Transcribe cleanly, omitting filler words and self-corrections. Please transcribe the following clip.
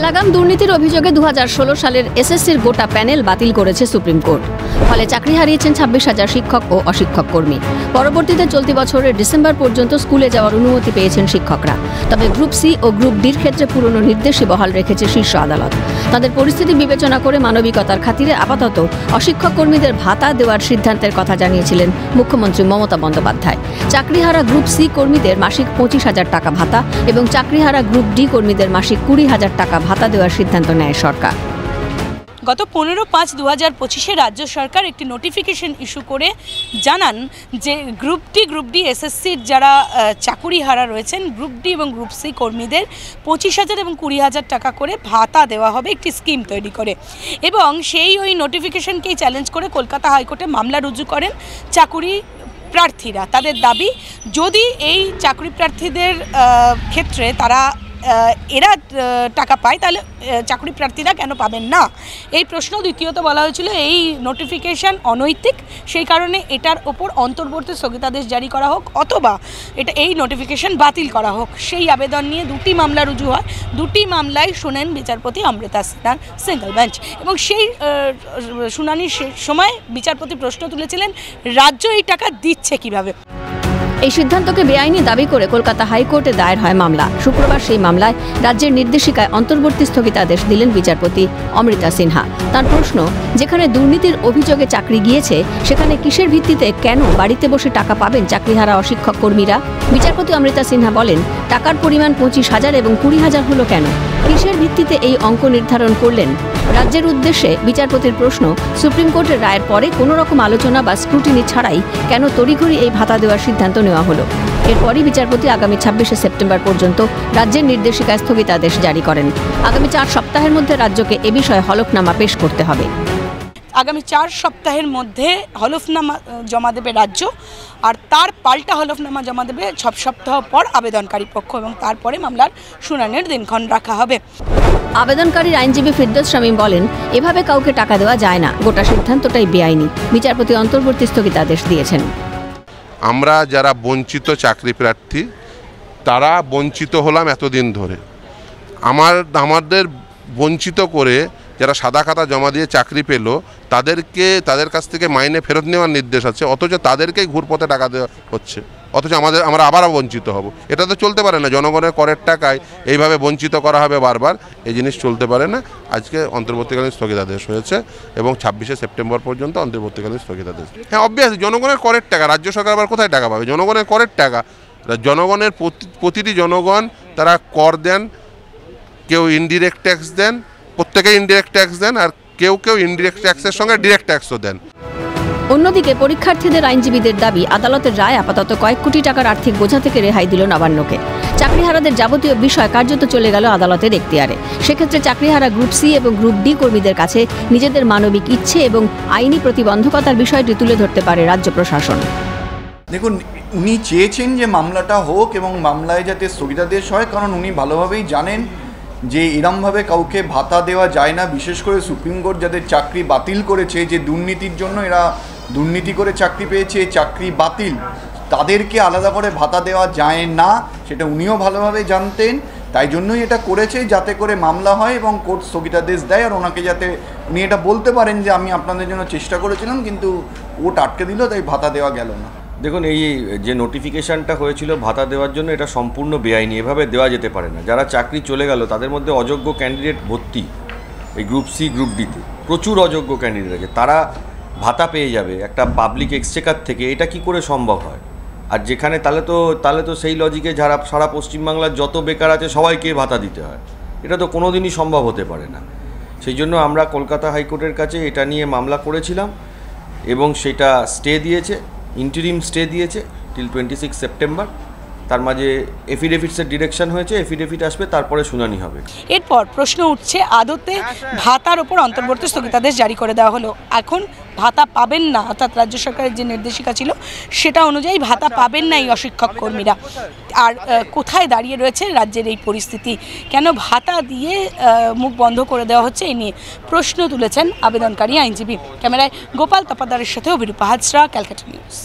বেলাগাম দুর্নীতির অভিযোগে 2016 সালের এসএসসির গোটা প্যানেল বাতিল করেছে সুপ্রিম কোর্ট। ফলে চাকরি হারিয়েছেন 26,000 শিক্ষক ও অশিক্ষক কর্মী। পরবর্তীতে চলতি বছরের ডিসেম্বর পর্যন্ত স্কুলে যাওয়ার অনুমতি পেয়েছেন শিক্ষকরা। তবে গ্রুপ সি ও গ্রুপ ডির ক্ষেত্রে পুরনো নির্দেশই বহাল রেখেছে শীর্ষ আদালত। তাদের পরিস্থিতি বিবেচনা করে মানবিকতার খাতিরে আপাতত অশিক্ষক কর্মীদের ভাতা দেওয়ার সিদ্ধান্তের কথা জানিয়েছিলেন মুখ্যমন্ত্রী মমতা বন্দ্যোপাধ্যায়। চাকরিহারা গ্রুপ সি কর্মীদের মাসিক 25,000 টাকা ভাতা এবং চাকরিহারা গ্রুপ ডি কর্মীদের মাসিক 20,000 টাকা ভাতা দেওয়ার সিদ্ধান্ত নেয় সরকার। গত 15/5/2025 রাজ্য সরকার একটি নোটিফিকেশন ইস্যু করে জানান যে গ্রুপ ডি এসএসসির যারা চাকুরিহারা রয়েছেন গ্রুপ ডি এবং গ্রুপ সি কর্মীদের 25,000 এবং 20,000 টাকা করে ভাতা দেওয়া হবে একটি স্কিম তৈরি করে। এবং ওই নোটিফিকেশনকেই চ্যালেঞ্জ করে কলকাতা হাইকোর্টে মামলা রুজু করেন চাকুরি প্রার্থীরা। তাদের দাবি, যদি এই চাকরি প্রার্থীদের ক্ষেত্রে এরা টাকা পায় তাহলে চাকরি প্রার্থীরা কেন পাবেন না, এই প্রশ্ন। দ্বিতীয়ত বলা হয়েছিল এই নোটিফিকেশন অনৈতিক, সেই কারণে এটার ওপর অন্তর্বর্তী স্থগিতাদেশ জারি করা হোক অথবা এই নোটিফিকেশন বাতিল করা হোক। সেই আবেদন নিয়ে দুটি মামলা রুজু হয়। দুটি মামলায় শোনেন বিচারপতি অমৃতা সিনহার সিঙ্গল বেঞ্চ। এবং সেই শুনানির সময় বিচারপতি প্রশ্ন তুলেছিলেন, রাজ্য এই টাকা দিচ্ছে কিভাবে। এই সিদ্ধান্তকে বেআইনি দাবি করে কলকাতা হাইকোর্টে দায়ের হয় মামলা। শুক্রবার সেই মামলায় রাজ্যের নির্দেশিকায় অন্তর্বর্তী স্থগিতাদেশ দিলেন বিচারপতি অমৃতা সিনহা। তার প্রশ্ন, যেখানে দুর্নীতির অভিযোগে চাকরি গিয়েছে সেখানে কিসের ভিত্তিতে কেন বাড়িতে বসে টাকা পাবেন চাকরিহারা অশিক্ষক কর্মীরা? বিচারপতি অমৃতা সিনহা বলেন, টাকার পরিমাণ 25,000 এবং 20,000 হলো কেন? কিসের ভিত্তিতে এই অঙ্ক নির্ধারণ করলেন? রাজ্যের উদ্দেশ্যে বিচারপতির প্রশ্ন, সুপ্রিম কোর্টের রায়ের পরে কোনো রকম আলোচনা বা স্ক্রুটিনি ছাড়াই কেন তড়িঘড়ি এই ভাতা দেওয়ার সিদ্ধান্ত নেওয়া হলো? এরপরই বিচারপতি আগামী 26শে সেপ্টেম্বর পর্যন্ত রাজ্যের নির্দেশিকায় স্থগিতাদেশ জারি করেন। আগামী 4 সপ্তাহের মধ্যে রাজ্যকে এ বিষয়ে হলফনামা পেশ করতে হবে। আগামী 4 সপ্তাহের মধ্যে হলফনামা জমা দেবে রাজ্য, আর তার পাল্টা হলফনামা জমা দেবে 6 সপ্তাহ পর আবেদনকারী পক্ষ, এবং তারপরে মামলার শুনানির দিনক্ষণ রাখা হবে। আবেদনকারীর আইনজীবী ফিরদৌস শামীম বলেন, এভাবে কাউকে টাকা দেওয়া যায় না, গোটা সিদ্ধান্তটাই বেআইনি। বিচারপতি অন্তর্বর্তী স্থগিতাদেশ দিয়েছেন। আমরা যারা বঞ্চিত চাকরি প্রার্থী তারা বঞ্চিত হলাম এতদিন ধরে। আমাদের বঞ্চিত করে যারা সাদা খাতা জমা দিয়ে চাকরি পেল তাদের কাছ থেকে মাইনে ফেরত নেওয়ার নির্দেশ আছে, অথচ তাদেরকেই ঘুরপথে টাকা দেওয়া হচ্ছে, অথচ আমরা আবারও বঞ্চিত হব। এটা তো চলতে পারে না। জনগণের করের টাকায় এইভাবে বঞ্চিত করা হবে বারবার, এই জিনিস চলতে পারে না। আজকে অন্তর্বর্তীকালীন স্থগিতাদেশ হয়েছে এবং 26শে সেপ্টেম্বর পর্যন্ত অন্তর্বর্তীকালীন স্থগিতাদেশ। হ্যাঁ, অবভিয়াসলি জনগণের করের টাকা, রাজ্য সরকার আবার কোথায় টাকা পাবে? জনগণের করের টাকা। জনগণের প্রতিটি জনগণ তারা কর দেন, কেউ ইনডিরেক্ট ট্যাক্স দেন, প্রত্যেকে ইনডিরেক্ট ট্যাক্স দেন, আর কেউ ইনডিরেক্ট ট্যাক্সের সঙ্গে ডিরেক্ট ট্যাক্সও দেন। অন্যদিকে পরীক্ষার্থীদের আইনজীবীদের দাবি, আদালতের রায় আপাতত কয়েক কোটি টাকার আর্থিক বোঝা থেকে রেহাই দিল নবান্নকে। চাকরিহারাদের যাবতীয় বিষয় কার্যত চলে গেল আদালতের এখতিয়ারে। সেক্ষেত্রে চাকরিহারা গ্রুপ সি এবং গ্রুপ ডি কর্মীদের কাছে নিজেদের মানবিক ইচ্ছে এবং আইনি প্রতিবন্ধকতার বিষয়টি তুলে ধরতে পারে রাজ্য প্রশাসন। দেখুন, উনি চেয়েছেন যে মামলাটা হোক এবং মামলায় যাতে স্থগিতাদেশ হয়, কারণ উনি ভালোভাবেই জানেন যে এরমভাবে কাউকে ভাতা দেওয়া যায় না। বিশেষ করে সুপ্রিম কোর্ট যাদের চাকরি বাতিল করেছে, যে দুর্নীতির জন্য এরা দুর্নীতি করে চাকরি পেয়েছে, চাকরি বাতিল, তাদেরকে আলাদা করে ভাতা দেওয়া যায় না, সেটা উনিও ভালোভাবে জানতেন। তাই জন্যই এটা করেছে, যাতে করে মামলা হয় এবং কোর্ট স্থগিতাদেশ দেয়, আর ওনাকে যাতে উনি এটা বলতে পারেন যে আমি আপনাদের জন্য চেষ্টা করেছিলাম কিন্তু কোর্ট আটকে দিল, তাই ভাতা দেওয়া গেল না। দেখুন, এই যে নোটিফিকেশানটা হয়েছিল ভাতা দেওয়ার জন্য, এটা সম্পূর্ণ বেআইনি। এভাবে দেওয়া যেতে পারে না। যারা চাকরি চলে গেল তাদের মধ্যে অযোগ্য ক্যান্ডিডেট ভর্তি, এই গ্রুপ সি গ্রুপ ডিতে প্রচুর অযোগ্য ক্যান্ডিডেট আছে, তারা ভাতা পেয়ে যাবে একটা পাবলিক এক্সচেকার থেকে। এটা কি করে সম্ভব হয়? আর যেখানে তাহলে তো সেই লজিকে যারা সারা পশ্চিমবাংলার যত বেকার আছে সবাইকে ভাতা দিতে হয়, এটা তো কোনো দিনই সম্ভব হতে পারে না। সেই জন্য আমরা কলকাতা হাইকোর্টের কাছে এটা নিয়ে মামলা করেছিলাম এবং সেটা স্টে দিয়েছে, ইন্টারিম স্টে দিয়েছে টিল 26 সেপ্টেম্বর। তার মাঝে এফিডেভিটসের ডিরেকশন হয়েছে, এফিডেভিট আসবে, তারপরে শুনানি হবে। এরপর প্রশ্ন উঠছে, আদতে ভাতার ওপর অন্তর্বর্তী স্থগিতাদেশ জারি করে দেওয়া হলো, এখন ভাতা পাবেন না, অর্থাৎ রাজ্য সরকারের যে নির্দেশিকা ছিল সেটা অনুযায়ী ভাতা পাবেন না এই অশিক্ষক কর্মীরা। আর কোথায় দাঁড়িয়ে রয়েছে রাজ্যের এই পরিস্থিতি, কেন ভাতা দিয়ে মুখ বন্ধ করে দেওয়া হচ্ছে, এই নিয়ে প্রশ্ন তুলেছেন আবেদনকারী আইনজীবী। ক্যামেরায় গোপাল তপাদারের সাথে অভিরূপা হাজরা, ক্যালকাটা নিউজ।